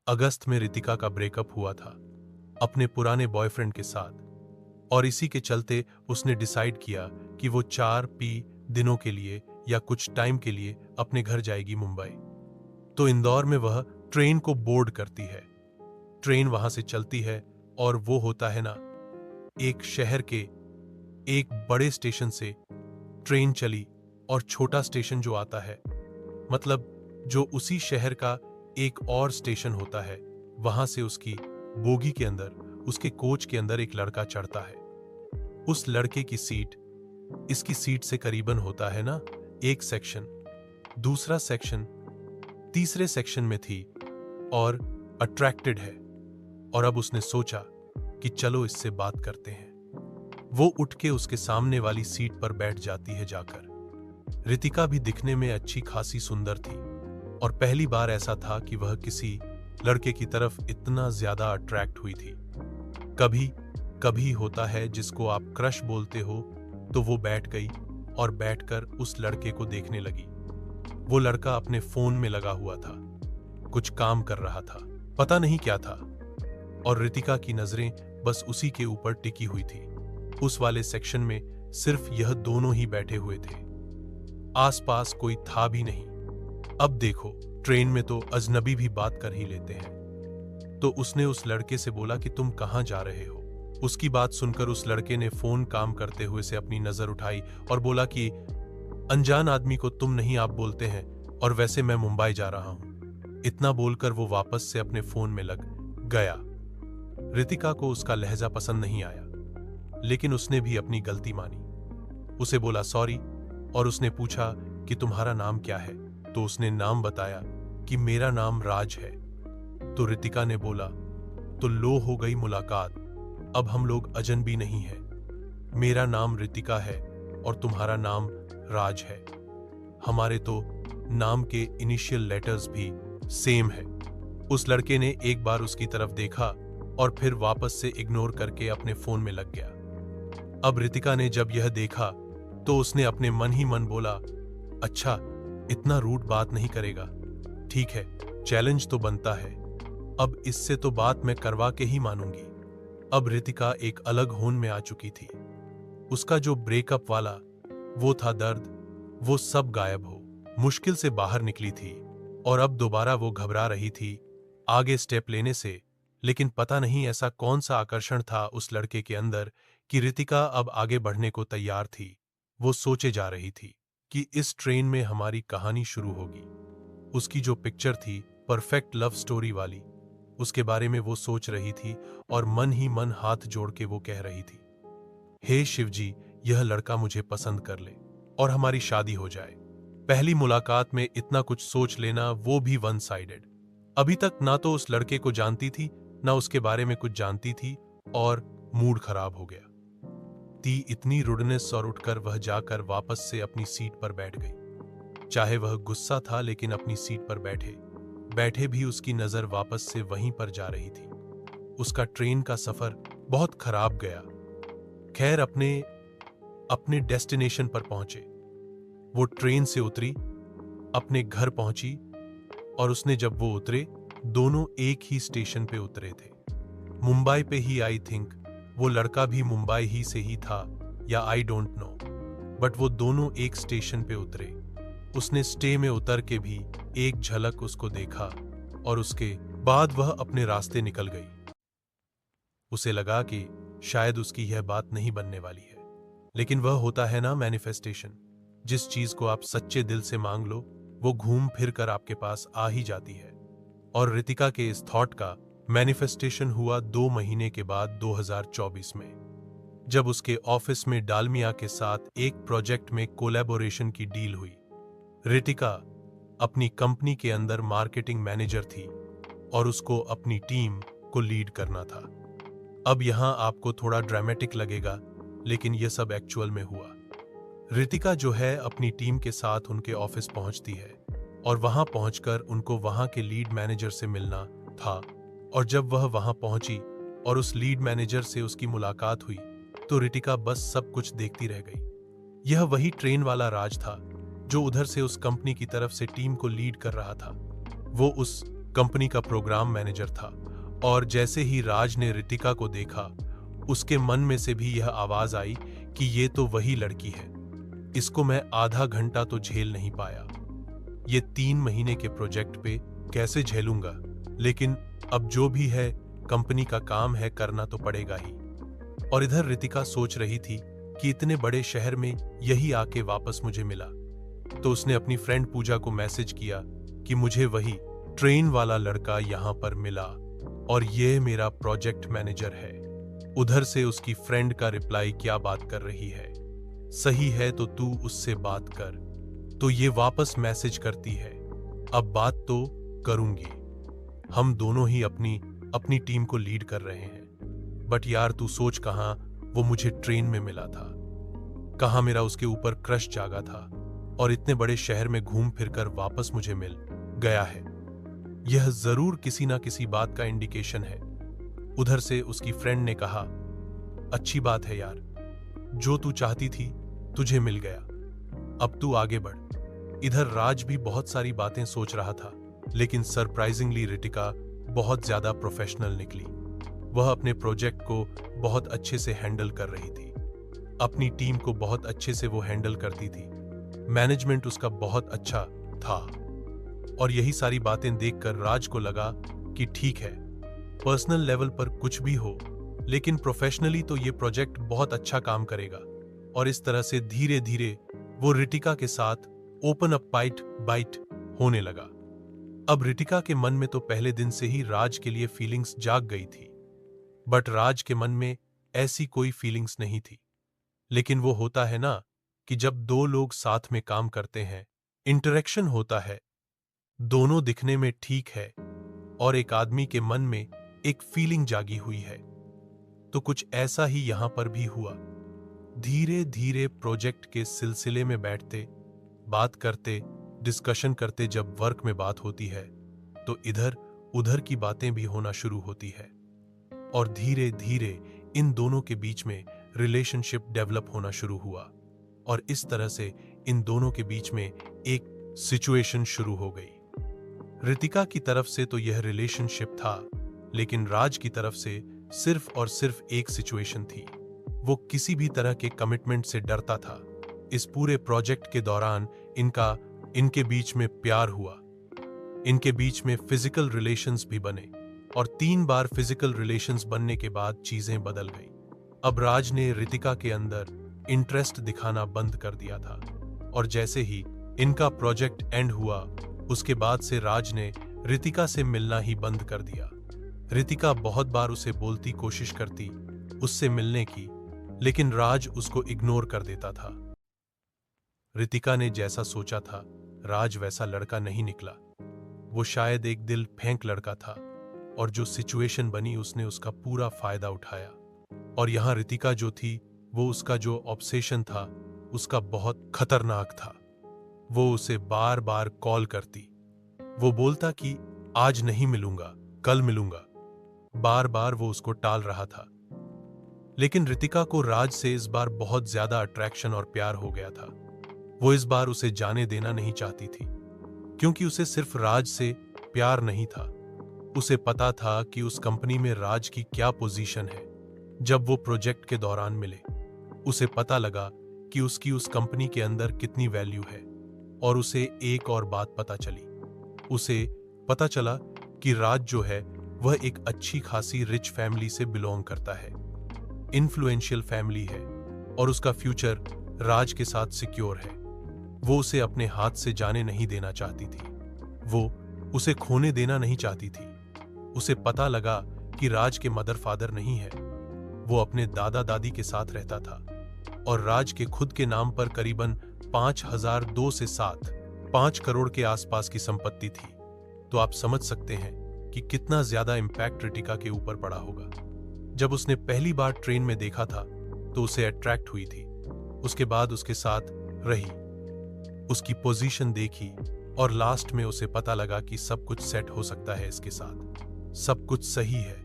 अगस्त में रितिका का ब्रेकअप हुआ था अपने पुराने बॉयफ्रेंड के साथ, और इसी के चलते उसने डिसाइड किया कि वो 4 दिनों के लिए या कुछ टाइम के लिए अपने घर जाएगी मुंबई। तो इंदौर में वह ट्रेन को बोर्ड करती है। ट्रेन वहां से चलती है और वो होता है ना, एक शहर के एक बड़े स्टेशन से ट्रेन चली और छोटा स्टेशन जो आता है, मतलब जो उसी शहर का एक और स्टेशन होता है, वहां से उसकी बोगी के अंदर, उसके कोच के अंदर एक लड़का चढ़ता है। उस लड़के की सीट इसकी सीट से करीबन होता है ना, एक सेक्शन, दूसरा सेक्शन तीसरे सेक्शन में थी और अट्रैक्टेड है। और अब उसने सोचा कि चलो इससे बात करते हैं। वो उठ के उसके सामने वाली सीट पर बैठ जाती है जाकर। रितिका भी दिखने में अच्छी खासी सुंदर थी और पहली बार ऐसा था कि वह किसी लड़के की तरफ इतना ज्यादा अट्रैक्ट हुई थी। कभी कभी होता है जिसको आप क्रश बोलते हो, तो वो बैठ गई और बैठकर उस लड़के को देखने लगी। वो लड़का अपने फोन में लगा हुआ था, कुछ काम कर रहा था, पता नहीं क्या था, और रितिका की नजरें बस उसी के ऊपर टिकी हुई थी। उस वाले सेक्शन में सिर्फ यह दोनों ही बैठे हुए थे, आसपास कोई था भी नहीं। अब देखो, ट्रेन में तो अजनबी भी बात कर ही लेते हैं। तो उसने उस लड़के से बोला कि तुम कहां जा रहे हो। उसकी बात सुनकर उस लड़के ने फोन काम करते हुए से अपनी नजर उठाई और बोला कि अनजान आदमी को तुम नहीं आप बोलते हैं, और वैसे मैं मुंबई जा रहा हूं। इतना बोलकर वो वापस से अपने फोन में लग गया। रितिका को उसका लहजा पसंद नहीं आया, लेकिन उसने भी अपनी गलती मानी। उसे बोला सॉरी, और उसने पूछा कि तुम्हारा नाम क्या है। तो उसने नाम बताया कि मेरा नाम राज है। तो रितिका ने बोला, तो लो हो गई मुलाकात, अब हम लोग अजनबी नहीं है। मेरा नाम रितिका है और तुम्हारा नाम राज है। हमारे तो नाम के इनिशियल लेटर्स भी सेम है। उस लड़के ने एक बार उसकी तरफ देखा और फिर वापस से इग्नोर करके अपने फोन में लग गया। अब रितिका ने जब यह देखा तो उसने अपने मन ही मन बोला, अच्छा, इतना रूड बात नहीं करेगा, ठीक है, चैलेंज तो बनता है, अब इससे तो बात मैं करवा के ही मानूंगी। अब रितिका एक अलग होन में आ चुकी थी। उसका जो ब्रेकअप वाला वो था दर्द, वो सब गायब हो मुश्किल से बाहर निकली थी, और अब दोबारा वो घबरा रही थी आगे स्टेप लेने से। लेकिन पता नहीं ऐसा कौन सा आकर्षण था उस लड़के के अंदर कि रितिका अब आगे बढ़ने को तैयार थी। वो सोचे जा रही थी कि इस ट्रेन में हमारी कहानी शुरू होगी। उसकी जो पिक्चर थी परफेक्ट लव स्टोरी वाली, उसके बारे में वो सोच रही थी और मन ही मन हाथ जोड़ के वो कह रही थी, हे शिवजी, यह लड़का मुझे पसंद कर ले और हमारी शादी हो जाए। पहली मुलाकात में इतना कुछ सोच लेना, वो भी वन साइडेड। अभी तक ना तो उस लड़के को जानती थी, ना उसके बारे में कुछ जानती थी, और मूड खराब हो गया। इतनी रुडनेस, और उठकर वह जाकर वापस से अपनी सीट पर बैठ गई। चाहे वह गुस्सा था, लेकिन अपनी सीट पर बैठे बैठे भी उसकी नजर वापस से वहीं पर जा रही थी। उसका ट्रेन का सफर बहुत खराब गया। खैर, अपने डेस्टिनेशन पर पहुंचे। वो ट्रेन से उतरी, अपने घर पहुंची, और उसने जब वो उतरे, दोनों एक ही स्टेशन पे उतरे थे, मुंबई पे ही। आई थिंक वो लड़का भी मुंबई ही से ही था, या आई डोंट नो, बट वो दोनों एक स्टेशन पे उतरे। उसने स्टे में उतर के भी एक झलक उसको देखा, और उसके बाद वह अपने रास्ते निकल गई। उसे लगा कि शायद उसकी यह बात नहीं बनने वाली है, लेकिन वह होता है ना मैनिफेस्टेशन। जिस चीज को आप सच्चे दिल से मांग लो, वो घूम फिर कर आपके पास आ ही जाती है। और रितिका के इस थॉट का मैनिफेस्टेशन हुआ 2 महीने के बाद 2024 में, जब उसके ऑफिस में डालमिया के साथ एक प्रोजेक्ट में कोलैबोरेशन की डील हुई। रितिका अपनी कंपनी के अंदर मार्केटिंग मैनेजर थी और उसको अपनी टीम को लीड करना था। अब यहां आपको थोड़ा ड्रामेटिक लगेगा, लेकिन यह सब एक्चुअल में हुआ। रितिका जो है अपनी टीम के साथ उनके ऑफिस पहुंचती है, और वहां पहुंचकर उनको वहां के लीड मैनेजर से मिलना था। और जब वह वहां पहुंची और उस लीड मैनेजर से उसकी मुलाकात हुई, तो रितिका बस सब कुछ देखती रह गई। यह वही ट्रेन वाला राज था जो उधर से उस कंपनी की तरफ से टीम को लीड कर रहा था। वो उस कंपनी का प्रोग्राम मैनेजर था। और जैसे ही राज ने रितिका को देखा, उसके मन में से भी यह आवाज आई कि ये तो वही लड़की है, इसको मैं आधा घंटा तो झेल नहीं पाया, ये 3 महीने के प्रोजेक्ट पे कैसे झेलूंगा, लेकिन अब जो भी है कंपनी का काम है, करना तो पड़ेगा ही। और इधर रितिका सोच रही थी कि इतने बड़े शहर में यही आके वापस मुझे मिला, तो उसने अपनी फ्रेंड पूजा को मैसेज किया कि मुझे वही ट्रेन वाला लड़का यहां पर मिला और ये मेरा प्रोजेक्ट मैनेजर है। उधर से उसकी फ्रेंड का रिप्लाई क्या बात कर रही है, सही है तो तू उससे बात कर, तो ये वापस मैसेज करती है, अब बात तो करूंगी, हम दोनों ही अपनी टीम को लीड कर रहे हैं, बट यार तू सोच कहां वो मुझे ट्रेन में मिला था, कहां मेरा उसके ऊपर क्रश जागा था, और इतने बड़े शहर में घूम फिरकर वापस मुझे मिल गया है, यह जरूर किसी ना किसी बात का इंडिकेशन है। उधर से उसकी फ्रेंड ने कहा, अच्छी बात है यार, जो तू चाहती थी तुझे मिल गया, अब तू आगे बढ़। इधर राज भी बहुत सारी बातें सोच रहा था, लेकिन सरप्राइजिंगली रितिका बहुत ज्यादा प्रोफेशनल निकली। वह अपने प्रोजेक्ट को बहुत अच्छे से हैंडल कर रही थी, अपनी टीम को बहुत अच्छे से वो हैंडल करती थी, मैनेजमेंट उसका बहुत अच्छा था। और यही सारी बातें देखकर राज को लगा कि ठीक है, पर्सनल लेवल पर कुछ भी हो, लेकिन प्रोफेशनली तो ये प्रोजेक्ट बहुत अच्छा काम करेगा। और इस तरह से धीरे धीरे वो रितिका के साथ ओपन अप बाइट होने लगा। अब रितिका के मन में तो पहले दिन से ही राज के लिए फीलिंग्स जाग गई थी, बट राज के मन में ऐसी कोई फीलिंग्स नहीं थी। लेकिन वो होता है ना कि जब 2 लोग साथ में काम करते हैं, इंटरेक्शन होता है, दोनों दिखने में ठीक है और एक आदमी के मन में एक फीलिंग जागी हुई है, तो कुछ ऐसा ही यहां पर भी हुआ। धीरे धीरे प्रोजेक्ट के सिलसिले में बैठते, बात करते, डिस्कशन करते, जब वर्क में बात होती है तो इधर उधर की बातें भी होना शुरू होती है, और धीरे धीरे इन दोनों के बीच में रिलेशनशिप डेवलप होना शुरू हुआ। और इस तरह से इन दोनों के बीच में एक सिचुएशन शुरू हो गई। रितिका की तरफ से तो यह रिलेशनशिप था, लेकिन राज की तरफ से सिर्फ और सिर्फ एक सिचुएशन थी। वो किसी भी तरह के कमिटमेंट से डरता था। इस पूरे प्रोजेक्ट के दौरान इनके बीच में प्यार हुआ, इनके बीच में फिजिकल रिलेशंस भी बने, और 3 बार फिजिकल रिलेशंस बनने के बाद चीजें बदल गई। अब राज ने रितिका के अंदर इंटरेस्ट दिखाना बंद कर दिया था, और जैसे ही इनका प्रोजेक्ट एंड हुआ, उसके बाद से राज ने रितिका से मिलना ही बंद कर दिया। रितिका बहुत बार उसे बोलती, कोशिश करती उससे मिलने की, लेकिन राज उसको इग्नोर कर देता था। रितिका ने जैसा सोचा था, राज वैसा लड़का नहीं निकला। वो शायद एक दिल फेंक लड़का था, और जो सिचुएशन बनी उसने उसका पूरा फायदा उठाया। और यहां रितिका जो थी, वो उसका जो ऑब्सेशन था उसका बहुत खतरनाक था। वो उसे बार बार कॉल करती, वो बोलता कि आज नहीं मिलूंगा, कल मिलूंगा। बार बार वो उसको टाल रहा था, लेकिन रितिका को राज से इस बार बहुत ज्यादा अट्रैक्शन और प्यार हो गया था। वो इस बार उसे जाने देना नहीं चाहती थी, क्योंकि उसे सिर्फ राज से प्यार नहीं था, उसे पता था कि उस कंपनी में राज की क्या पोजीशन है। जब वो प्रोजेक्ट के दौरान मिले, उसे पता लगा कि उसकी उस कंपनी के अंदर कितनी वैल्यू है। और उसे एक और बात पता चली, उसे पता चला कि राज जो है वह एक अच्छी खासी रिच फैमिली से बिलोंग करता है, इन्फ्लुएंशियल फैमिली है, और उसका फ्यूचर राज के साथ सिक्योर है। वो उसे अपने हाथ से जाने नहीं देना चाहती थी, वो उसे खोने देना नहीं चाहती थी। उसे पता लगा कि राज के मदर फादर नहीं है, वो अपने दादा दादी के साथ रहता था, और राज के खुद के नाम पर करीबन 5,002 से 5 करोड़ के आसपास की संपत्ति थी। तो आप समझ सकते हैं कि कितना ज्यादा इंपैक्ट रितिका के ऊपर पड़ा होगा। जब उसने पहली बार ट्रेन में देखा था तो उसे अट्रैक्ट हुई थी, उसके बाद उसके साथ रही, उसकी पोजीशन देखी, और लास्ट में उसे पता लगा कि सब कुछ सेट हो सकता है इसके साथ, सब कुछ सही है,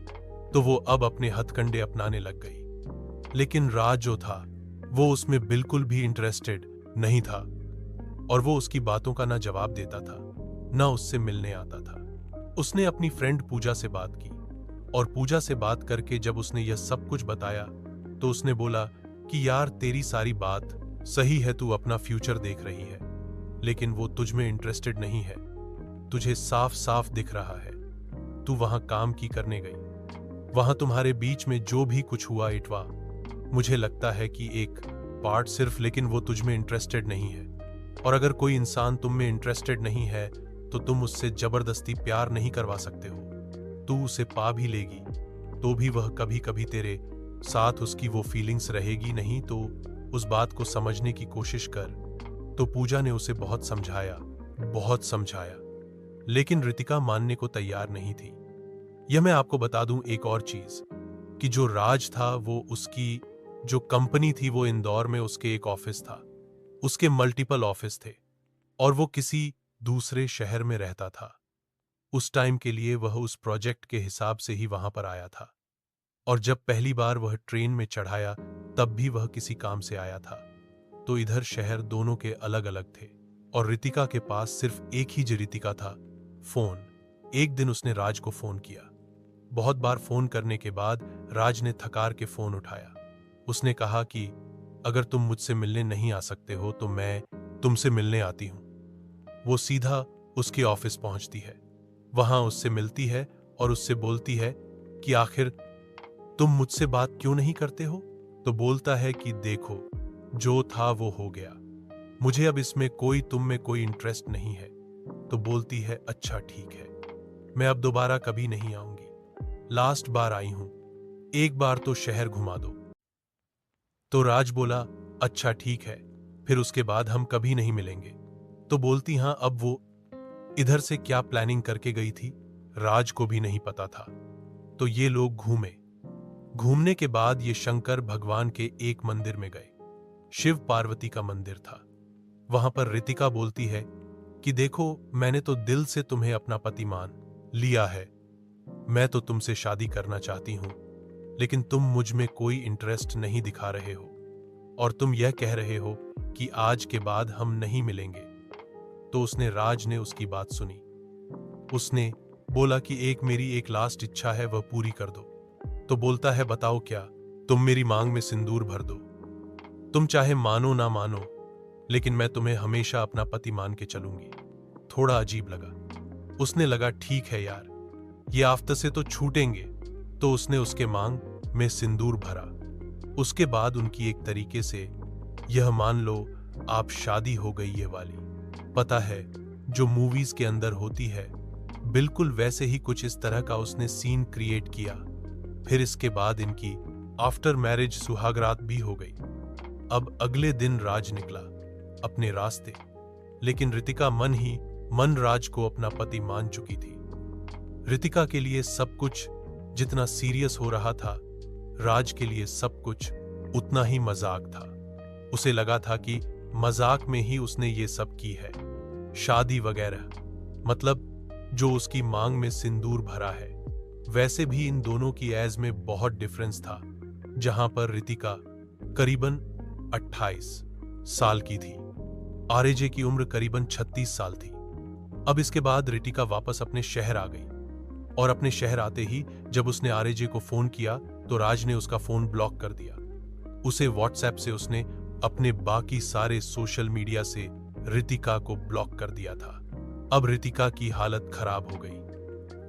तो वो अब अपने हथकंडे अपनाने लग गई। लेकिन राज जो था वो उसमें बिल्कुल भी इंटरेस्टेड नहीं था, और वो उसकी बातों का ना जवाब देता था, ना उससे मिलने आता था। उसने अपनी फ्रेंड पूजा से बात की और पूजा से बात करके जब उसने यह सब कुछ बताया तो उसने बोला कि यार तेरी सारी बात सही है, तू अपना फ्यूचर देख रही है, लेकिन वो तुझ में इंटरेस्टेड नहीं है। तुझे साफ साफ दिख रहा है तू वहां काम की करने गई, वहां तुम्हारे बीच में जो भी कुछ हुआ इटवा, मुझे लगता है कि एक पार्ट सिर्फ, लेकिन वो तुझ में इंटरेस्टेड नहीं है। और अगर कोई इंसान तुम में इंटरेस्टेड नहीं है तो तुम उससे जबरदस्ती प्यार नहीं करवा सकते हो। तू उसे पा भी लेगी तो भी वह कभी कभी तेरे साथ उसकी वो फीलिंग्स रहेगी नहीं, तो उस बात को समझने की कोशिश कर। तो पूजा ने उसे बहुत समझाया, लेकिन रितिका मानने को तैयार नहीं थी। यह मैं आपको बता दूं एक और चीज कि जो राज था वो उसकी जो कंपनी थी वो इंदौर में उसके एक ऑफिस था, उसके मल्टीपल ऑफिस थे और वो किसी दूसरे शहर में रहता था। उस टाइम के लिए वह उस प्रोजेक्ट के हिसाब से ही वहां पर आया था और जब पहली बार वह ट्रेन में चढ़ाया तब भी वह किसी काम से आया था। तो इधर शहर दोनों के अलग अलग थे और रितिका के पास सिर्फ एक ही रितिका था, फोन। एक दिन उसने राज को फोन किया। बहुत बार फोन करने के बाद राज ने थकार के फोन उठाया। उसने कहा कि अगर तुम मुझसे मिलने नहीं आ सकते हो तो मैं तुमसे मिलने आती हूं। वो सीधा उसके ऑफिस पहुंचती है, वहां उससे मिलती है और उससे बोलती है कि आखिर तुम मुझसे बात क्यों नहीं करते हो। तो बोलता है कि देखो जो था वो हो गया, मुझे अब इसमें तुम में कोई इंटरेस्ट नहीं है। तो बोलती है अच्छा ठीक है, मैं अब दोबारा कभी नहीं आऊंगी, लास्ट बार आई हूं, एक बार तो शहर घुमा दो। तो राज बोला अच्छा ठीक है, फिर उसके बाद हम कभी नहीं मिलेंगे। तो बोलती हां, अब वो इधर से क्या प्लानिंग करके गई थी राज को भी नहीं पता था। तो ये लोग घूमने के बाद ये शंकर भगवान के एक मंदिर में गए, शिव पार्वती का मंदिर था। वहां पर रितिका बोलती है कि देखो मैंने तो दिल से तुम्हें अपना पति मान लिया है, मैं तो तुमसे शादी करना चाहती हूं, लेकिन तुम मुझ में कोई इंटरेस्ट नहीं दिखा रहे हो और तुम यह कह रहे हो कि आज के बाद हम नहीं मिलेंगे। तो राज ने उसकी बात सुनी। उसने बोला कि मेरी एक लास्ट इच्छा है, वह पूरी कर दो। तो बोलता है बताओ क्या, तुम मेरी मांग में सिंदूर भर दो, तुम चाहे मानो ना मानो, लेकिन मैं तुम्हें हमेशा अपना पति मान के चलूंगी। थोड़ा अजीब लगा, उसने लगा ठीक है यार, ये आफ्तर से तो छूटेंगे। तो उसने उसके मांग में सिंदूर भरा। उसके बाद उनकी एक तरीके से यह मान लो आप शादी हो गई ये वाली, पता है जो मूवीज के अंदर होती है, बिल्कुल वैसे ही कुछ इस तरह का उसने सीन क्रिएट किया। फिर इसके बाद इनकी आफ्टर मैरिज सुहागरात भी हो गई। अब अगले दिन राज निकला अपने रास्ते, लेकिन रितिका मन राज को अपना पति मान चुकी थी। रितिका के लिए सब कुछ जितना सीरियस हो रहा था, राज के लिए सब कुछ उतना ही मजाक था। उसे लगा था कि मजाक में ही उसने ये सब की है, शादी वगैरह, मतलब जो उसकी मांग में सिंदूर भरा है। वैसे भी इन दोनों की एज में बहुत डिफरेंस था, जहां पर रितिका करीबन 28 साल की थी, आरजे की उम्र करीबन 36 साल थी। अब इसके बाद रितिका वापस अपने शहर आ गई और अपने शहर आते ही जब उसने आरजे को फोन किया तो राज ने उसका फोन ब्लॉक कर दिया। उसे व्हाट्सएप से उसने अपने बाकी सारे सोशल मीडिया से रितिका को ब्लॉक कर दिया था। अब रितिका की हालत खराब हो गई,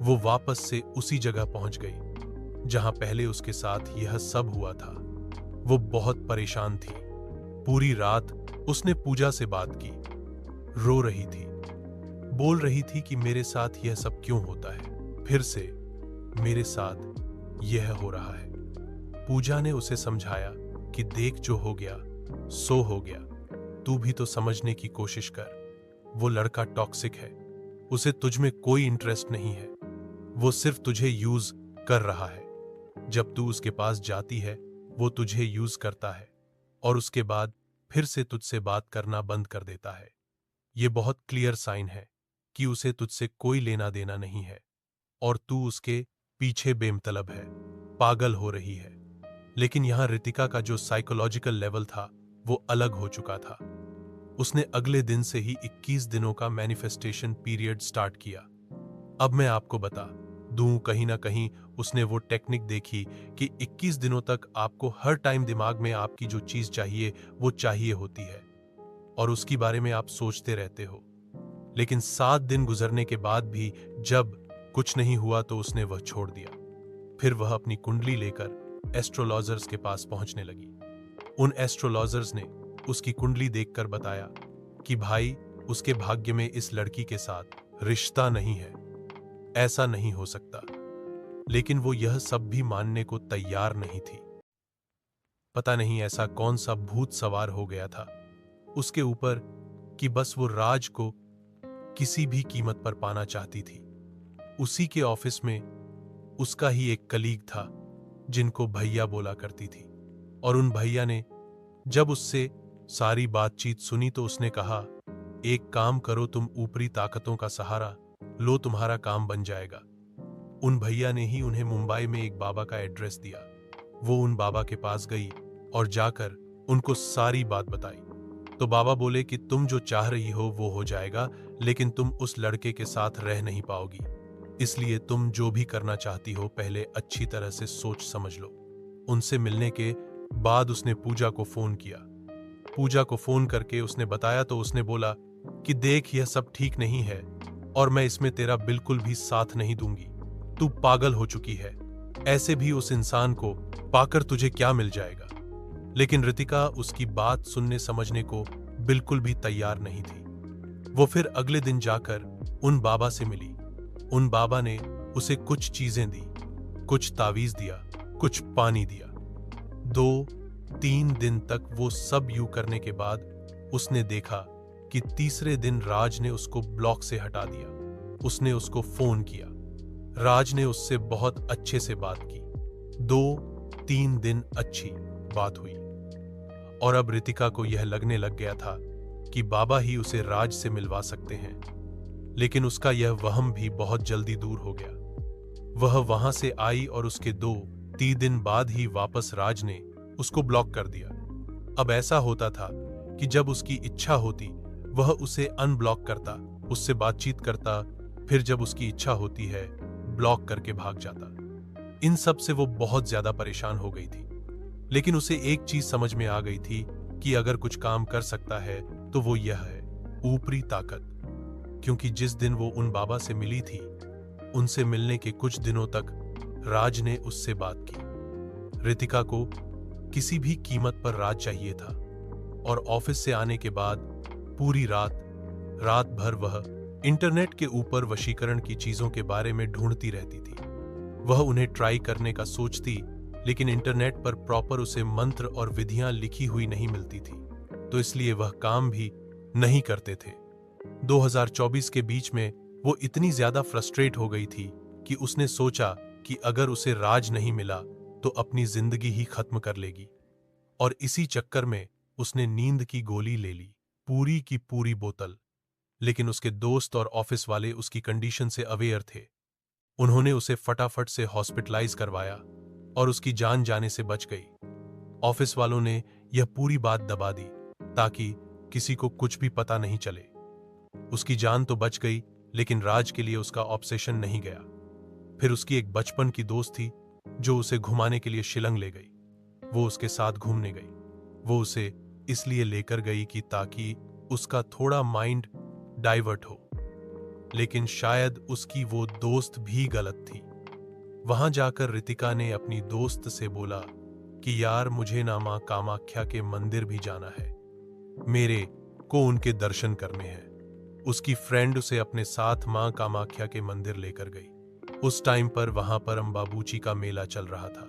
वो वापस से उसी जगह पहुंच गई जहां पहले उसके साथ यह सब हुआ था। वो बहुत परेशान थी। पूरी रात उसने पूजा से बात की, रो रही थी, बोल रही थी कि मेरे साथ यह सब क्यों होता है, फिर से मेरे साथ यह हो रहा है। पूजा ने उसे समझाया कि देख जो हो गया सो हो गया, तू भी तो समझने की कोशिश कर। वो लड़का टॉक्सिक है, उसे तुझ में कोई इंटरेस्ट नहीं है, वो सिर्फ तुझे यूज कर रहा है। जब तू उसके पास जाती है वो तुझे यूज करता है और उसके बाद फिर से तुझसे बात करना बंद कर देता है। ये बहुत क्लियर साइन है कि उसे तुझसे कोई लेना देना नहीं है और तू उसके पीछे बेमतलब है, पागल हो रही है। लेकिन यहां रितिका का जो साइकोलॉजिकल लेवल था वो अलग हो चुका था। उसने अगले दिन से ही 21 दिनों का मैनिफेस्टेशन पीरियड स्टार्ट किया। अब मैं आपको बता दूं, कहीं ना कहीं उसने वो टेक्निक देखी कि 21 दिनों तक आपको हर टाइम दिमाग में आपकी जो चीज चाहिए वो चाहिए होती है और उसकी बारे में आप सोचते रहते हो। लेकिन 7 दिन गुजरने के बाद भी जब कुछ नहीं हुआ तो उसने वह छोड़ दिया। फिर वह अपनी कुंडली लेकर एस्ट्रोलॉजर्स के पास पहुंचने लगी। उन एस्ट्रोलॉजर्स ने उसकी कुंडली देखकर बताया कि भाई, उसके भाग्य में इस लड़की के साथ रिश्ता नहीं है, ऐसा नहीं हो सकता। लेकिन वो यह सब भी मानने को तैयार नहीं थी। पता नहीं ऐसा कौन सा भूत सवार हो गया था उसके ऊपर कि बस वो राज को किसी भी कीमत पर पाना चाहती थी। उसी के ऑफिस में उसका ही एक कलीग था जिनको भैया बोला करती थी, और उन भैया ने जब उससे सारी बातचीत सुनी तो उसने कहा, एक काम करो, तुम ऊपरी ताकतों का सहारा लो, तुम्हारा काम बन जाएगा। उन भैया ने ही उन्हें मुंबई में एक बाबा का एड्रेस दिया। वो उन बाबा के पास गई और जाकर उनको सारी बात बताई। तो बाबा बोले कि तुम जो चाह रही हो वो हो जाएगा, लेकिन तुम उस लड़के के साथ रह नहीं पाओगी। इसलिए तुम जो भी करना चाहती हो पहले अच्छी तरह से सोच समझ लो। उनसे मिलने के बाद उसने पूजा को फोन किया। पूजा को फोन करके उसने बताया तो उसने बोला कि देख, यह सब ठीक नहीं है और मैं इसमें तेरा बिल्कुल भी साथ नहीं दूंगी। तू पागल हो चुकी है, ऐसे भी उस इंसान को पाकर तुझे क्या मिल जाएगा। लेकिन रितिका उसकी बात सुनने समझने को बिल्कुल भी तैयार नहीं थी। वो फिर अगले दिन जाकर उन बाबा से मिली। उन बाबा ने उसे कुछ चीजें दी, कुछ तावीज दिया, कुछ पानी दिया। 2-3 दिन तक वो सब यूं करने के बाद उसने देखा कि तीसरे दिन राज ने उसको ब्लॉक से हटा दिया। उसने उसको फोन किया। राज ने उससे बहुत अच्छे से बात की। 2-3 दिन अच्छी बात हुई और अब रितिका को यह लगने लग गया था कि बाबा ही उसे राज से मिलवा सकते हैं। लेकिन उसका यह वहम भी बहुत जल्दी दूर हो गया। वह वहां से आई और उसके 2-3 दिन बाद ही वापस राज ने उसको ब्लॉक कर दिया। अब ऐसा होता था कि जब उसकी इच्छा होती वह उसे अनब्लॉक करता, उससे बातचीत करता, फिर जब उसकी इच्छा होती है ब्लॉक करके भाग जाता। इन सब से वो बहुत ज्यादा परेशान हो गई थी। लेकिन उसे एक चीज समझ में आ गई थी कि अगर कुछ काम कर सकता है तो वो यह है, ऊपरी ताकत। क्योंकि जिस दिन वो उन बाबा से मिली थी, उनसे मिलने के कुछ दिनों तक राज ने उससे बात की। रितिका को किसी भी कीमत पर राज चाहिए था और ऑफिस से आने के बाद पूरी रात भर वह इंटरनेट के ऊपर वशीकरण की चीजों के बारे में ढूंढती रहती थी। वह उन्हें ट्राई करने का सोचती, लेकिन इंटरनेट पर प्रॉपर उसे मंत्र और विधियां लिखी हुई नहीं मिलती थी, तो इसलिए वह काम भी नहीं करते थे। 2024 के बीच में वो इतनी ज्यादा फ्रस्ट्रेट हो गई थी कि उसने सोचा कि अगर उसे राज नहीं मिला तो अपनी जिंदगी ही खत्म कर लेगी। और इसी चक्कर में उसने नींद की गोली ले ली, पूरी की पूरी बोतल। लेकिन उसके दोस्त और ऑफिस वाले उसकी कंडीशन से अवेयर थे। उन्होंने उसे फटाफट से हॉस्पिटलाइज करवाया और उसकी जान जाने से बच गई। ऑफिस वालों ने यह पूरी बात दबा दी ताकि किसी को कुछ भी पता नहीं चले। उसकी जान तो बच गई, लेकिन राज के लिए उसका ऑब्सेशन नहीं गया। फिर उसकी एक बचपन की दोस्त थी जो उसे घुमाने के लिए शिलंग ले गई। वो उसके साथ घूमने गई। वो उसे इसलिए लेकर गई कि ताकि उसका थोड़ा माइंड डाइवर्ट हो। लेकिन शायद उसकी वो दोस्त भी गलत थी। वहां जाकर रितिका ने अपनी दोस्त से बोला कि यार, मुझे ना मां कामाख्या के मंदिर भी जाना है, मेरे को उनके दर्शन करने हैं। उसकी फ्रेंड उसे अपने साथ मां कामाख्या के मंदिर लेकर गई। उस टाइम पर वहां पर अंबाबूची का मेला चल रहा था।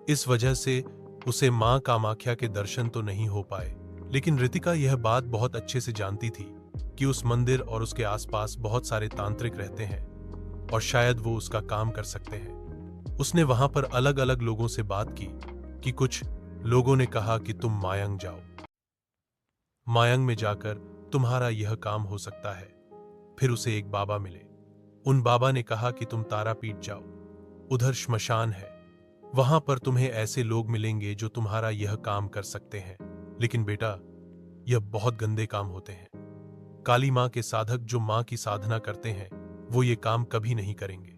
इस वजह से उसे मां कामाख्या के दर्शन तो नहीं हो पाए, लेकिन रितिका यह बात बहुत अच्छे से जानती थी कि उस मंदिर और उसके आसपास बहुत सारे तांत्रिक रहते हैं और शायद वो उसका काम कर सकते हैं। उसने वहां पर अलग अलग लोगों से बात की कि कुछ लोगों ने कहा कि तुम मायंग जाओ, मायंग में जाकर तुम्हारा यह काम हो सकता है। फिर उसे एक बाबा मिले। उन बाबा ने कहा कि तुम तारापीठ जाओ, उधर श्मशान है, वहां पर तुम्हें ऐसे लोग मिलेंगे जो तुम्हारा यह काम कर सकते हैं। लेकिन बेटा, यह बहुत गंदे काम होते हैं। काली मां के साधक जो मां की साधना करते हैं वो ये काम कभी नहीं करेंगे।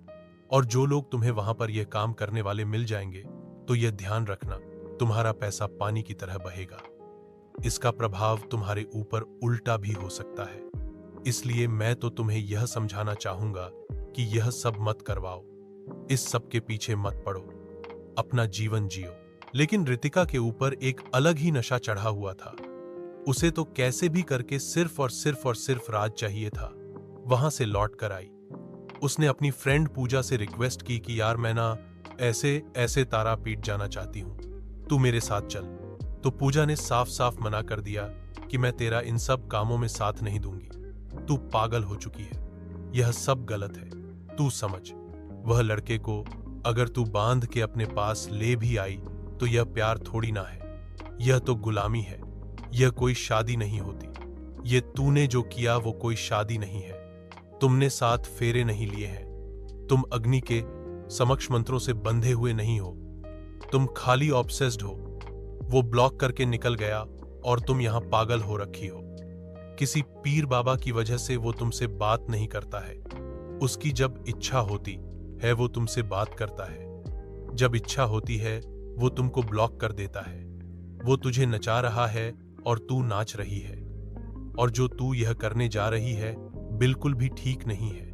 और जो लोग तुम्हें वहां पर यह काम करने वाले मिल जाएंगे तो यह ध्यान रखना, तुम्हारा पैसा पानी की तरह बहेगा। इसका प्रभाव तुम्हारे ऊपर उल्टा भी हो सकता है। इसलिए मैं तो तुम्हें यह समझाना चाहूंगा कि यह सब मत करवाओ, इस सब के पीछे मत पड़ो, अपना जीवन जियो। लेकिन रितिका के ऊपर एक अलग ही नशा चढ़ा हुआ था। उसे तो कैसे भी करके सिर्फ और सिर्फ राज चाहिए था। वहां से लौट कर आई। उसने अपनी फ्रेंड पूजा से रिक्वेस्ट की कि यार मैं ना ऐसे ऐसे तारापीठ जाना चाहती हूं, तू मेरे साथ चल। तो पूजा ने साफ साफ मना कर दिया कि मैं तेरा इन सब कामों में साथ नहीं दूंगी, तू पागल हो चुकी है, यह सब गलत है, तू समझ। वह लड़के को अगर तू बांध के अपने पास ले भी आई तो यह प्यार थोड़ी ना है, यह तो गुलामी है, यह कोई शादी नहीं होती। यह तूने जो किया वो कोई शादी नहीं है। तुमने 7 फेरे नहीं लिए हैं, तुम अग्नि के समक्ष मंत्रों से बंधे हुए नहीं हो, तुम खाली ऑब्सेस्ड हो। वो ब्लॉक करके निकल गया और तुम यहां पागल हो रखी हो। किसी पीर बाबा की वजह से वो तुमसे बात नहीं करता है। उसकी जब इच्छा होती है वो तुमसे बात करता है, जब इच्छा होती है वो तुमको ब्लॉक कर देता है। वो तुझे नचा रहा है और तू नाच रही है, और जो तू यह करने जा रही है बिल्कुल भी ठीक नहीं है।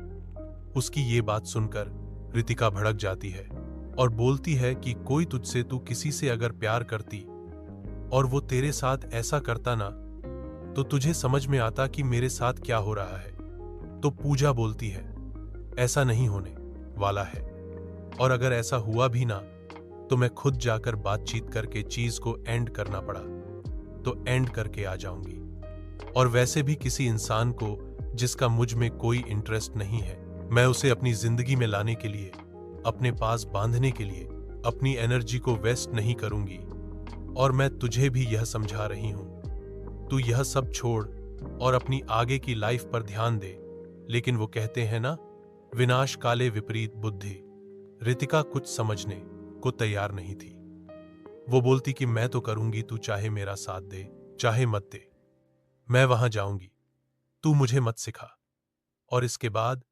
उसकी ये बात सुनकर रितिका भड़क जाती है और बोलती है कि कोई तुझसे, तू किसी से अगर प्यार करती और वो तेरे साथ ऐसा करता ना, तो तुझे समझ में आता कि मेरे साथ क्या हो रहा है। तो पूजा बोलती है ऐसा नहीं होने वाला है, और अगर ऐसा हुआ भी ना तो मैं खुद जाकर बातचीत करके चीज को एंड करना पड़ा तो एंड करके आ जाऊंगी। और वैसे भी किसी इंसान को जिसका मुझ में कोई इंटरेस्ट नहीं है, मैं उसे अपनी जिंदगी में लाने के लिए, अपने पास बांधने के लिए अपनी एनर्जी को वेस्ट नहीं करूंगी। और मैं तुझे भी यह समझा रही हूं, तू यह सब छोड़ और अपनी आगे की लाइफ पर ध्यान दे। लेकिन वो कहते हैं ना, विनाश काले विपरीत बुद्धि। रितिका कुछ समझने को तैयार नहीं थी। वो बोलती कि मैं तो करूंगी, तू चाहे मेरा साथ दे चाहे मत दे, मैं वहां जाऊंगी, तू मुझे मत सिखा। और इसके बाद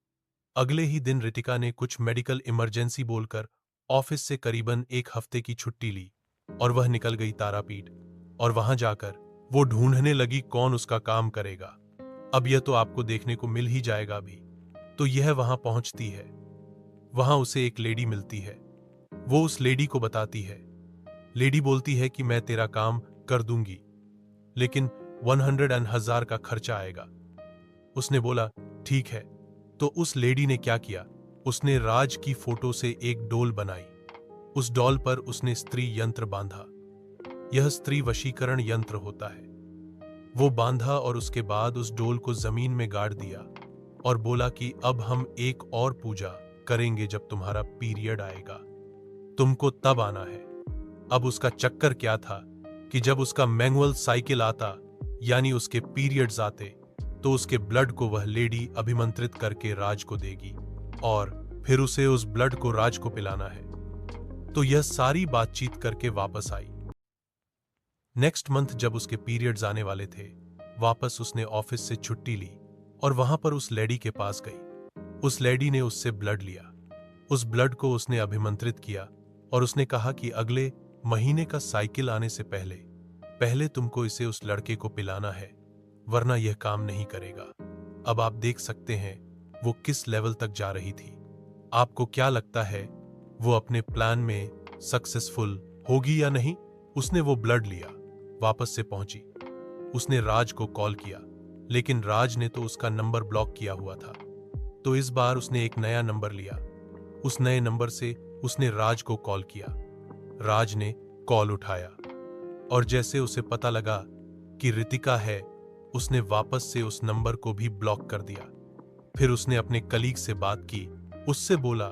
अगले ही दिन रितिका ने कुछ मेडिकल इमरजेंसी बोलकर ऑफिस से करीबन 1 हफ्ते की छुट्टी ली और वह निकल गई तारापीठ। और वहां जाकर वो ढूंढने लगी कौन उसका काम करेगा। अब यह तो आपको देखने को मिल ही जाएगा अभी। तो यह वहां पहुंचती है, वहां उसे एक लेडी मिलती है। वो उस लेडी को बताती है, लेडी बोलती है कि मैं तेरा काम कर दूंगी, लेकिन 100,000 का खर्चा आएगा। उसने बोला ठीक है। तो उस लेडी ने क्या किया, उसने राज की फोटो से एक डोल बनाई। उस डॉल पर उसने स्त्री यंत्र बांधा। यह स्त्री वशीकरण यंत्र होता है। वो बांधा और उसके बाद उस डोल को जमीन में गाड़ दिया और बोला कि अब हम एक और पूजा करेंगे जब तुम्हारा पीरियड आएगा, तुमको तब आना है। अब उसका चक्कर क्या था कि जब उसका मैनुअल साइकिल आता, यानी उसके पीरियड्स आते, तो उसके ब्लड को वह लेडी अभिमंत्रित करके राज को देगी और फिर उसे उस ब्लड को राज को पिलाना है। तो यह सारी बातचीत करके वापस आई। नेक्स्ट मंथ जब उसके पीरियड्स आने वाले थे, वापस उसने ऑफिस से छुट्टी ली और वहां पर उस लेडी के पास गई। उस लेडी ने उससे ब्लड लिया। उस ब्लड को उसने अभिमंत्रित किया और उसने कहा कि अगले महीने का साइकिल आने से पहले तुमको इसे उस लड़के को पिलाना है, वरना यह काम नहीं करेगा। अब आप देख सकते हैं वो किस लेवल तक जा रही थी। आपको क्या लगता है वो अपने प्लान में सक्सेसफुल होगी या नहीं? उसने वो ब्लड लिया, वापस से पहुंची। उसने राज को कॉल किया, लेकिन राज ने तो उसका नंबर ब्लॉक किया हुआ था। तो इस बार उसने एक नया नंबर लिया। उस नए नंबर से उसने राज को कॉल किया। राज ने कॉल उठाया और जैसे उसे पता लगा कि रितिका है, उसने वापस से उस नंबर को भी ब्लॉक कर दिया। फिर उसने अपने कलीग से बात की, उससे बोला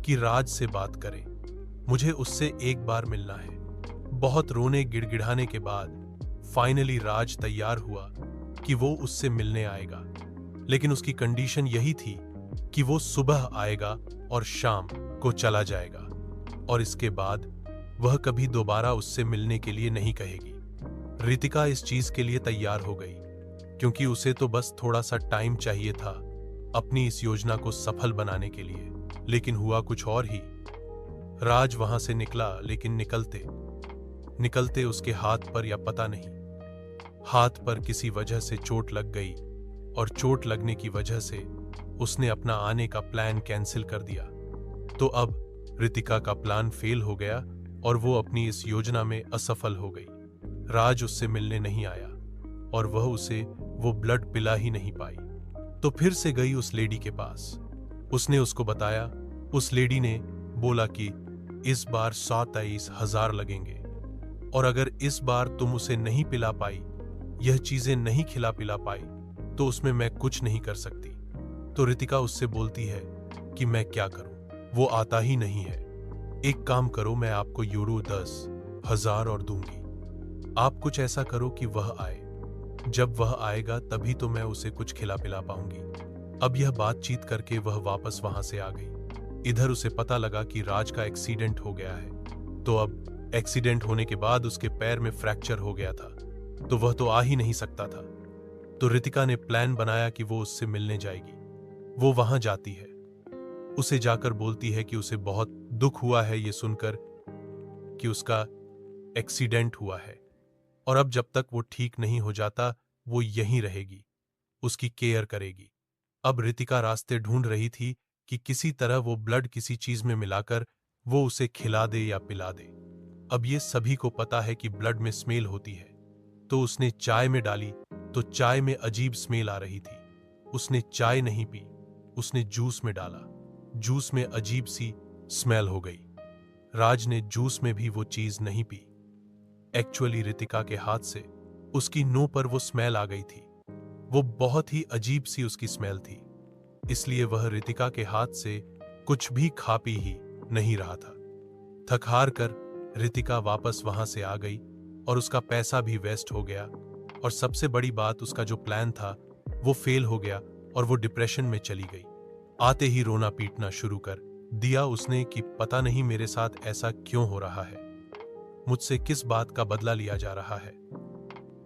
कि राज से बात करें, मुझे उससे एक बार मिलना है। बहुत रोने गिड़गिड़ाने के बाद फाइनली राज तैयार हुआ कि वो उससे मिलने आएगा, लेकिन उसकी कंडीशन यही थी कि वो सुबह आएगा और शाम को चला जाएगा, और इसके बाद वह कभी दोबारा उससे मिलने के लिए नहीं कहेगी। रितिका इस चीज के लिए तैयार हो गई, क्योंकि उसे तो बस थोड़ा सा टाइम चाहिए था अपनी इस योजना को सफल बनाने के लिए। लेकिन हुआ कुछ और ही। राज वहां से निकला, लेकिन निकलते निकलते उसके हाथ पर, या पता नहीं, हाथ पर किसी वजह से चोट लग गई, और चोट लगने की वजह से उसने अपना आने का प्लान कैंसिल कर दिया। तो अब रितिका का प्लान फेल हो गया और वो अपनी इस योजना में असफल हो गई। राज उससे मिलने नहीं आया और वह उसे वो ब्लड पिला ही नहीं पाई। तो फिर से गई उस लेडी के पास। उसने उसको बताया। उस लेडी ने बोला कि इस बार 123,000 लगेंगे, और अगर इस बार तुम उसे नहीं पिला पाई, यह चीजें नहीं खिला पिला पाई, तो उसमें मैं कुछ नहीं कर सकती। तो रितिका उससे बोलती है कि मैं क्या करूं, वो आता ही नहीं है। एक काम करो, मैं आपको यूरो 10,000 और दूंगी। आप कुछ ऐसा करो कि वह आए। जब वह आएगा तभी तो मैं उसे कुछ खिला पिला पाऊंगी। अब यह बातचीत करके वह वापस वहां से आ गई। इधर उसे पता लगा कि राज का एक्सीडेंट हो गया है। तो अब एक्सीडेंट होने के बाद उसके पैर में फ्रैक्चर हो गया था, तो वह तो आ ही नहीं सकता था। तो रितिका ने प्लान बनाया कि वो उससे मिलने जाएगी। वो वहां जाती है, उसे जाकर बोलती है कि उसे बहुत दुख हुआ है ये सुनकर कि उसका एक्सीडेंट हुआ है, और अब जब तक वो ठीक नहीं हो जाता वो यहीं रहेगी, उसकी केयर करेगी। अब रितिका रास्ते ढूंढ रही थी कि किसी तरह वो ब्लड किसी चीज में मिलाकर वो उसे खिला दे या पिला दे। अब ये सभी को पता है कि ब्लड में स्मेल होती है, तो उसने चाय में डाली तो चाय में अजीब स्मेल आ रही थी। उसने चाय नहीं पी, उसने जूस में डाला, जूस में अजीब सी स्मेल हो गई। राज ने जूस में भी वो चीज नहीं पी। एक्चुअली रितिका के हाथ से उसकी नोह पर वो स्मेल आ गई थी। वो बहुत ही अजीब सी उसकी स्मेल थी, इसलिए वह रितिका के हाथ से कुछ भी खा पी ही नहीं रहा था। थक हार कर रितिका वापस वहां से आ गई और उसका पैसा भी वेस्ट हो गया, और सबसे बड़ी बात, उसका जो प्लान था वो फेल हो गया और वो डिप्रेशन में चली गई। आते ही रोना पीटना शुरू कर दिया उसने कि पता नहीं मेरे साथ ऐसा क्यों हो रहा है, मुझसे किस बात का बदला लिया जा रहा है।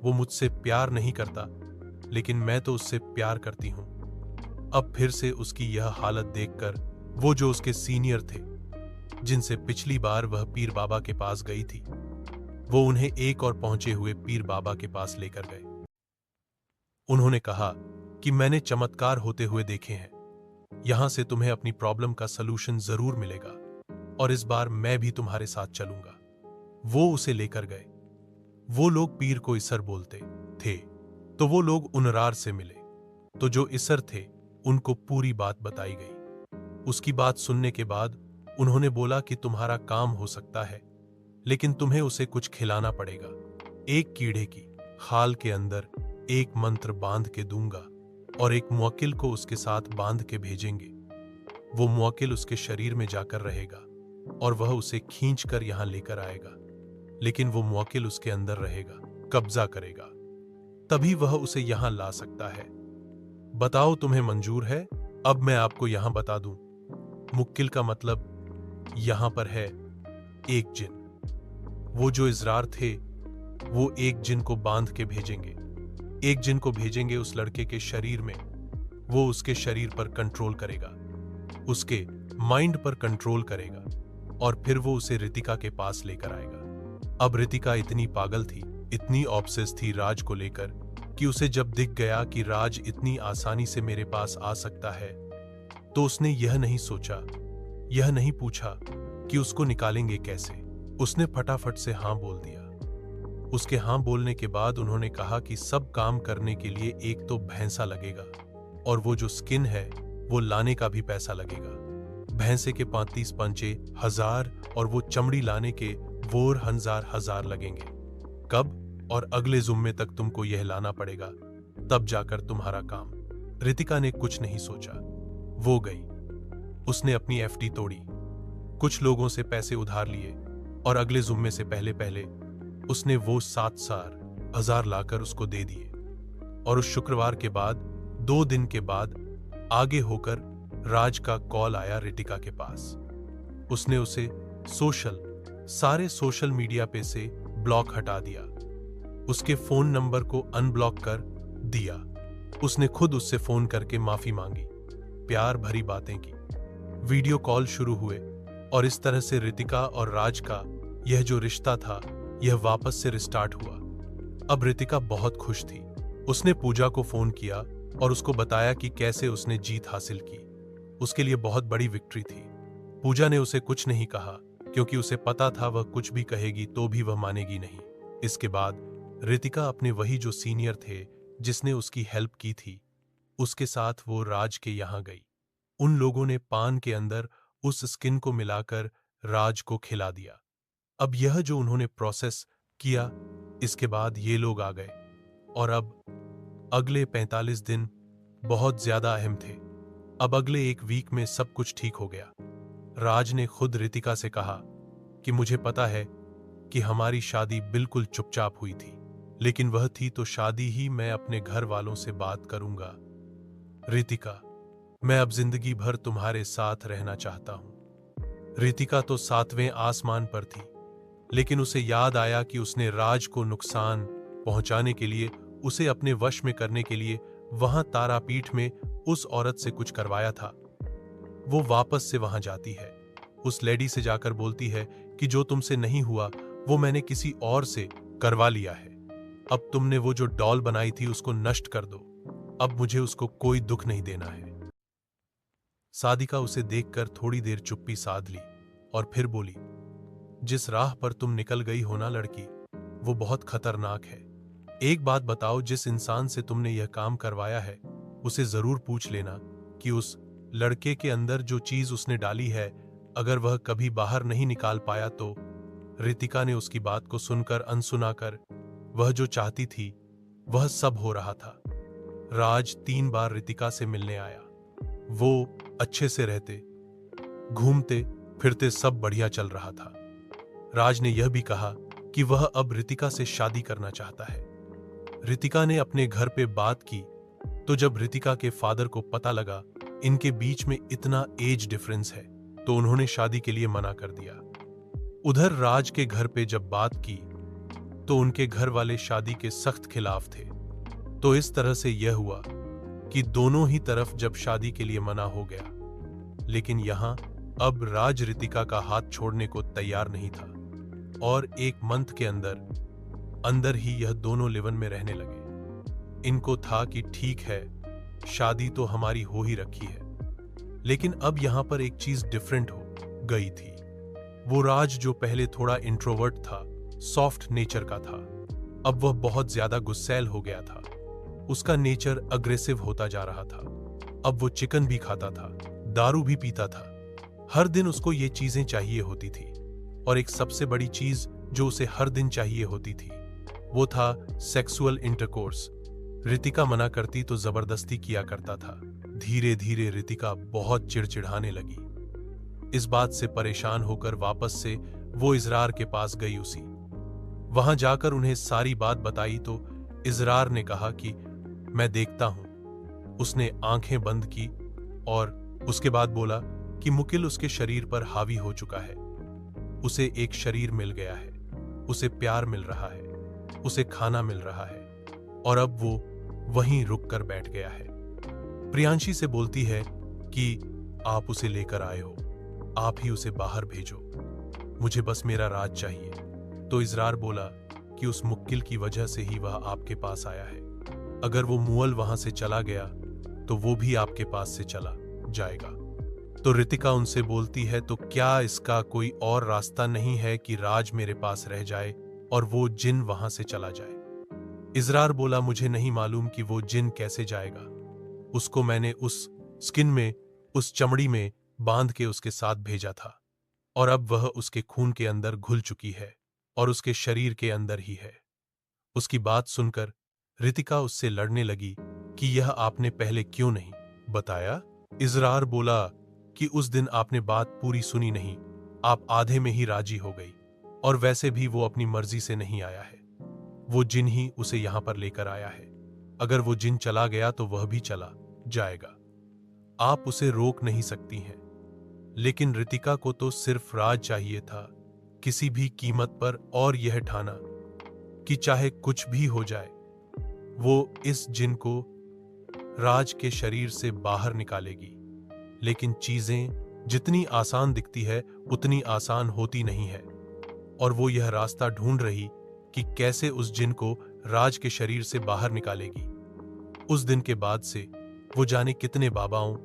वो मुझसे प्यार नहीं करता, लेकिन मैं तो उससे प्यार करती हूं। अब फिर से उसकी यह हालत देखकर वो जो उसके सीनियर थे, जिनसे पिछली बार वह पीर बाबा के पास गई थी, वो उन्हें एक और पहुंचे हुए पीर बाबा के पास लेकर गए। उन्होंने कहा कि मैंने चमत्कार होते हुए देखे हैं, यहां से तुम्हें अपनी प्रॉब्लम का सलूशन जरूर मिलेगा, और इस बार मैं भी तुम्हारे साथ चलूंगा। वो उसे लेकर गए। वो लोग पीर को इसर बोलते थे, तो वो लोग उनरार से मिले। तो जो इसर थे उनको पूरी बात बताई गई। उसकी बात सुनने के बाद उन्होंने बोला कि तुम्हारा काम हो सकता है, लेकिन तुम्हें उसे कुछ खिलाना पड़ेगा। एक कीड़े की खाल के अंदर एक मंत्र बांध के दूंगा, और एक मुवक्किल को उसके साथ बांध के भेजेंगे। वो मुवक्किल उसके शरीर में जाकर रहेगा और वह उसे खींच कर यहां लेकर आएगा, लेकिन वो मुवक्किल उसके अंदर रहेगा, कब्जा करेगा, तभी वह उसे यहां ला सकता है। बताओ तुम्हें मंजूर है? अब मैं आपको यहां बता दूं, मुक्किल का मतलब यहां पर है एक जिन। वो जो इजरार थे वो एक जिन को बांध के भेजेंगे, एक जिन को भेजेंगे उस लड़के के शरीर में। वो उसके शरीर पर कंट्रोल करेगा, उसके माइंड पर कंट्रोल करेगा, और फिर वो उसे रितिका के पास लेकर आएगा। अब रितिका इतनी पागल थी, इतनी ऑब्सेस थी राज को लेकर, कि उसे जब दिख गया कि राज इतनी आसानी से मेरे पास आ सकता है, तो उसने यह नहीं सोचा, यह नहीं पूछा कि उसको निकालेंगे कैसे। उसने फटाफट से हां बोल दिया। उसके हां बोलने के बाद उन्होंने कहा कि सब काम करने के लिए एक तो भैंसा लगेगा, और वो जो स्किन है वो लाने का भी पैसा लगेगा। भैंसे के 35 पंचे 1000, और वो चमड़ी लाने के वो 1000 लगेंगे। कब? और अगले जुम्मे तक तुमको यह लाना पड़ेगा, तब जाकर तुम्हारा काम। रितिका ने कुछ नहीं सोचा, वो गई। उसने अपनी एफडी तोड़ी, कुछ लोगों से पैसे उधार लिए, और अगले जुम्मे से पहले पहले उसने वो 7,000 लाकर उसको दे दिए। और उस शुक्रवार के बाद 2 दिन के बाद आगे होकर राज का कॉल आया रितिका के पास। उसने उसे सारे सोशल मीडिया पे से ब्लॉक हटा दिया, उसके फोन नंबर को अनब्लॉक कर दिया। उसने खुद उससे फोन करके माफी मांगी प्यार भरी बातें की। वीडियो कॉल शुरू हुए और इस तरह से रितिका और राज का यह जो रिश्ता था यह वापस से रिस्टार्ट हुआ। अब रितिका बहुत खुश थी। उसने पूजा को फोन किया और उसको बताया कि कैसे उसने जीत हासिल की। उसके लिए बहुत बड़ी विक्ट्री थी। पूजा ने उसे कुछ नहीं कहा क्योंकि उसे पता था वह कुछ भी कहेगी तो भी वह मानेगी नहीं। इसके बाद रितिका अपने वही जो सीनियर थे जिसने उसकी हेल्प की थी उसके साथ वो राज के यहां गई। उन लोगों ने पान के अंदर उस स्किन को मिलाकर राज को खिला दिया। अब यह जो उन्होंने प्रोसेस किया इसके बाद ये लोग आ गए और अब अगले 45 दिन बहुत ज्यादा अहम थे। अब अगले एक वीक में सब कुछ ठीक हो गया। राज ने खुद रितिका से कहा कि मुझे पता है कि हमारी शादी बिल्कुल चुपचाप हुई थी, लेकिन वह थी तो शादी ही मैं अपने घर वालों से बात करूंगा। रितिका, मैं अब जिंदगी भर तुम्हारे साथ रहना चाहता हूं। रितिका तो 7वें आसमान पर थी, लेकिन उसे याद आया कि उसने राज को नुकसान पहुंचाने के लिए, उसे अपने वश में करने के लिए वहां तारापीठ में उस औरत से कुछ करवाया था। वो वापस से वहां जाती है, उस लेडी से जाकर बोलती है कि जो तुमसे नहीं हुआ वो मैंने किसी और से करवा लिया है। अब तुमने वो जो डॉल बनाई थी उसको नष्ट कर दो। अब मुझे उसको कोई दुख नहीं देना है। सादिका उसे देखकर थोड़ी देर चुप्पी साध ली और फिर बोली, जिस राह पर तुम निकल गई हो ना लड़की, वो बहुत खतरनाक है। एक बात बताओ, जिस इंसान से तुमने यह काम करवाया है उसे जरूर पूछ लेना कि उस लड़के के अंदर जो चीज उसने डाली है अगर वह कभी बाहर नहीं निकाल पाया तो। रितिका ने उसकी बात को सुनकर अनसुना कर, वह जो चाहती थी वह सब हो रहा था। राज 3 बार रितिका से मिलने आया। वो अच्छे से रहते, घूमते फिरते, सब बढ़िया चल रहा था। राज ने यह भी कहा कि वह अब रितिका से शादी करना चाहता है। रितिका ने अपने घर पे बात की तो जब रितिका के फादर को पता लगा इनके बीच में इतना एज डिफरेंस है तो उन्होंने शादी के लिए मना कर दिया। उधर राज के घर पे जब बात की तो उनके घर वाले शादी के सख्त खिलाफ थे। तो इस तरह से यह हुआ कि दोनों ही तरफ जब शादी के लिए मना हो गया, लेकिन यहां अब राज रितिका का हाथ छोड़ने को तैयार नहीं था और 1 मंथ के अंदर ही यह दोनों लिवन में रहने लगे। इनको था कि ठीक है, शादी तो हमारी हो ही रखी है, लेकिन अब यहां पर एक चीज डिफरेंट हो गई थी। वो राज जो पहले थोड़ा इंट्रोवर्ट था, सॉफ्ट नेचर का था, अब वह बहुत ज्यादा गुस्सैल हो गया था। उसका नेचर अग्रेसिव होता जा रहा था। अब वो चिकन भी खाता था, दारू भी पीता था। हर दिन उसको ये चीजें चाहिए होती थी और एक सबसे बड़ी चीज जो उसे हर दिन चाहिए होती थी वो था सेक्सुअल इंटरकोर्स। रितिका मना करती तो जबरदस्ती किया करता था। धीरे धीरे रितिका बहुत चिड़चिड़ाने लगी। इस बात से परेशान होकर वापस से वो इजरार के पास गई। वहां जाकर उन्हें सारी बात बताई तो इजरार ने कहा कि मैं देखता हूं। उसने आंखें बंद की और उसके बाद बोला कि मुकिल उसके शरीर पर हावी हो चुका है। उसे एक शरीर मिल गया है, उसे प्यार मिल रहा है, उसे खाना मिल रहा है और अब वो वहीं रुक कर बैठ गया है। प्रियांशी से बोलती है कि आप उसे लेकर आए हो, आप ही उसे बाहर भेजो, मुझे बस मेरा राज चाहिए। तो इजरार बोला कि उस मुक्किल की वजह से ही वह आपके पास आया है। अगर वो मुअल वहां से चला गया तो वो भी आपके पास से चला जाएगा। तो रितिका उनसे बोलती है, तो क्या इसका कोई और रास्ता नहीं है कि राज मेरे पास रह जाए और वो जिन वहां से चला जाए? इजरार बोला, मुझे नहीं मालूम कि वो जिन कैसे जाएगा। उसको मैंने उस स्किन में, उस चमड़ी में बांध के उसके साथ भेजा था और अब वह उसके खून के अंदर घुल चुकी है और उसके शरीर के अंदर ही है। उसकी बात सुनकर रितिका उससे लड़ने लगी कि यह आपने पहले क्यों नहीं बताया। इजरार बोला कि उस दिन आपने बात पूरी सुनी नहीं, आप आधे में ही राजी हो गई और वैसे भी वो अपनी मर्जी से नहीं आया है। वो जिन ही उसे यहां पर लेकर आया है। अगर वो जिन चला गया तो वह भी चला जाएगा, आप उसे रोक नहीं सकती हैं। लेकिन रितिका को तो सिर्फ राज चाहिए था किसी भी कीमत पर और यह ठाना कि चाहे कुछ भी हो जाए वो इस जिन को राज के शरीर से बाहर निकालेगी। लेकिन चीजें जितनी आसान दिखती है उतनी आसान होती नहीं है, और वो यह रास्ता ढूंढ रही कि कैसे उस जिन को राज के शरीर से बाहर निकालेगी। उस दिन के बाद से वो जाने कितने बाबाओं,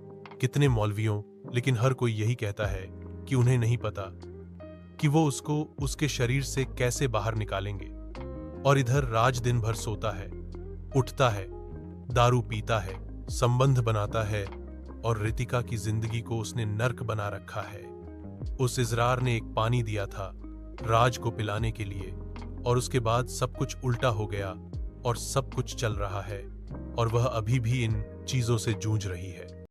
कितने मौलवियों, लेकिन हर कोई यही कहता है कि उन्हें नहीं पता कि वो उसको उसके शरीर से कैसे बाहर निकालेंगे। और इधर राज दिन भर सोता है, उठता है, दारू पीता है, संबंध बनाता है, और रितिका की जिंदगी को उसने नर्क बना रखा है। उस इजरार ने एक पानी दिया था राज को पिलाने के लिए, और उसके बाद सब कुछ उल्टा हो गया और सब कुछ चल रहा है, और वह अभी भी इन चीजों से जूझ रही है।